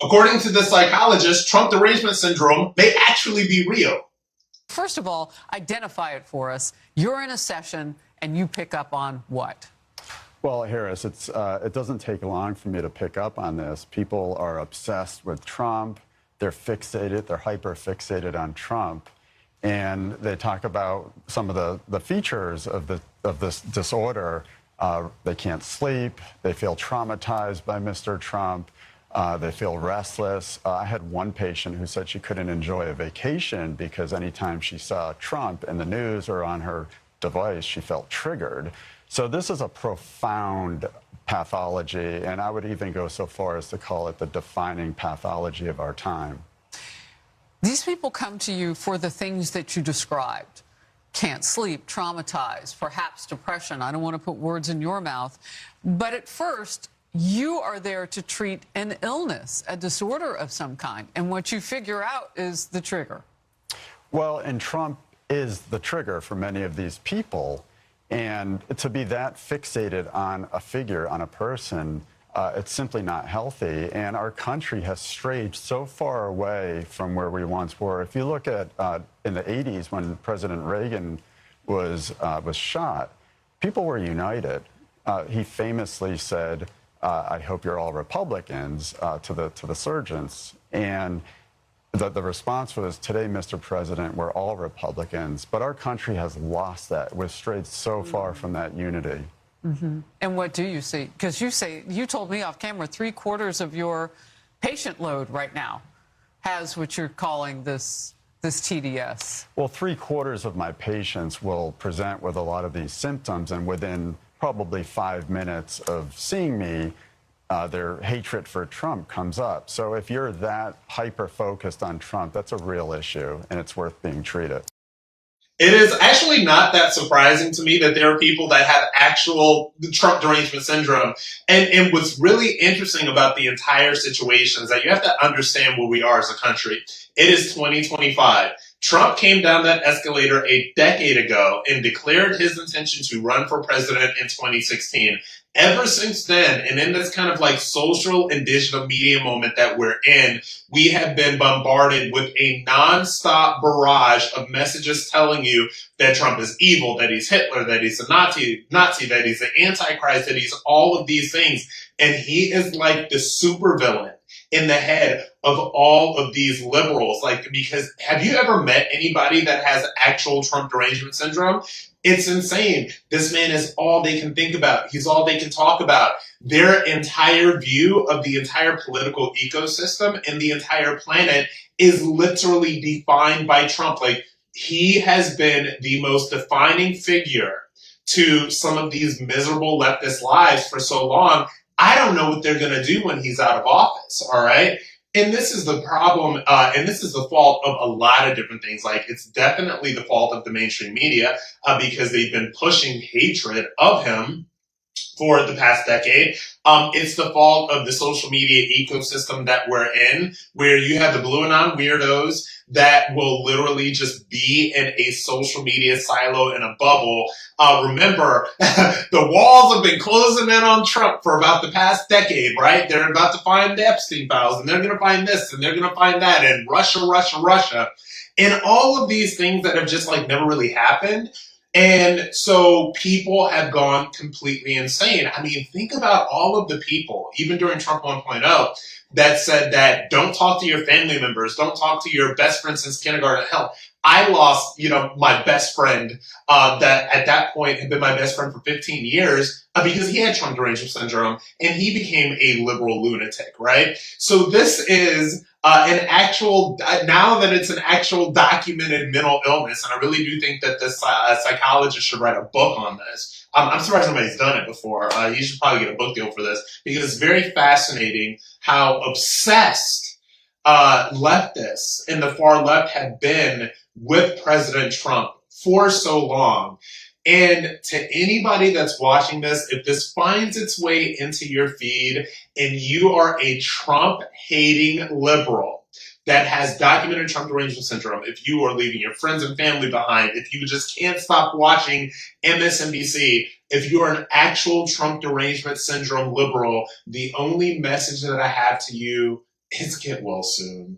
According to the psychologist, Trump Derangement Syndrome may actually be real. First of all, identify it for us. You're in a session and you pick up on what? Well, Harris, it doesn't take long for me to pick up on this. People are obsessed with Trump. They're fixated. They're hyper-fixated on Trump. And they talk about some of the features of this disorder. They can't sleep. They feel traumatized by Mr. Trump. They feel restless. I had one patient who said she couldn't enjoy a vacation because anytime she saw Trump in the news or on her device, she felt triggered. So this is a profound pathology, and I would even go so far as to call it the defining pathology of our time. These people come to you for the things that you described. Can't sleep, traumatized, perhaps depression. I don't want to put words in your mouth. But at first, you are there to treat an illness, a disorder of some kind. And what you figure out is the trigger. Well, and Trump is the trigger for many of these people. And to be that fixated on a figure, on a person, it's simply not healthy. And our country has strayed so far away from where we once were. If you look at in the 80s when President Reagan was shot, people were united. He famously said, I hope you're all Republicans, to the surgeons. And the response was, today, Mr. President, we're all Republicans. But our country has lost that. We've strayed so far from that unity. Mm-hmm. And what do you see? Because you told me off camera, 3/4 of your patient load right now has what you're calling this TDS. Well, 3/4 of my patients will present with a lot of these symptoms, and within probably 5 minutes of seeing me, their hatred for Trump comes up. So if you're that hyper-focused on Trump, that's a real issue, and it's worth being treated. It is actually not that surprising to me that there are people that have actual Trump derangement syndrome. And what's really interesting about the entire situation is that you have to understand where we are as a country. It is 2025. Trump came down that escalator a decade ago and declared his intention to run for president in 2016. Ever since then, and in this kind of like social and digital media moment that we're in, we have been bombarded with a nonstop barrage of messages telling you that Trump is evil, that he's Hitler, that he's a Nazi, that he's the Antichrist, that he's all of these things. And he is like the supervillain in the head of all of these liberals. Like, because have you ever met anybody that has actual Trump derangement syndrome? It's insane. This man is all they can think about. He's all they can talk about. Their entire view of the entire political ecosystem and the entire planet is literally defined by Trump. Like, he has been the most defining figure to some of these miserable leftist lives for so long. I don't know what they're going to do when he's out of office, all right? And this is the problem, and this is the fault of a lot of different things. Like, it's definitely the fault of the mainstream media because they've been pushing hatred of him for the past decade. It's the fault of the social media ecosystem that we're in, where you have the blue anon weirdos that will literally just be in a social media silo in a bubble. Remember, the walls have been closing in on Trump for about the past decade, right? They're about to find the Epstein files, and they're going to find this, and they're going to find that, and Russia. And all of these things that have just like never really happened. And so people have gone completely insane. I mean, think about all of the people, even during Trump 1.0, that said that don't talk to your family members, don't talk to your best friend since kindergarten. Hell, I lost, my best friend that at that point had been my best friend for 15 years because he had Trump derangement syndrome and he became a liberal lunatic, right? So this is an actual, now that it's an actual documented mental illness, and I really do think that this psychologist should write a book on this. I'm surprised nobody's done it before. You should probably get a book deal for this because it's very fascinating how obsessed leftists and the far left have been with President Trump for so long. And to anybody that's watching this, if this finds its way into your feed and you are a Trump-hating liberal that has documented Trump derangement syndrome, if you are leaving your friends and family behind, if you just can't stop watching MSNBC, if you're an actual Trump derangement syndrome liberal, the only message that I have to you Get well soon.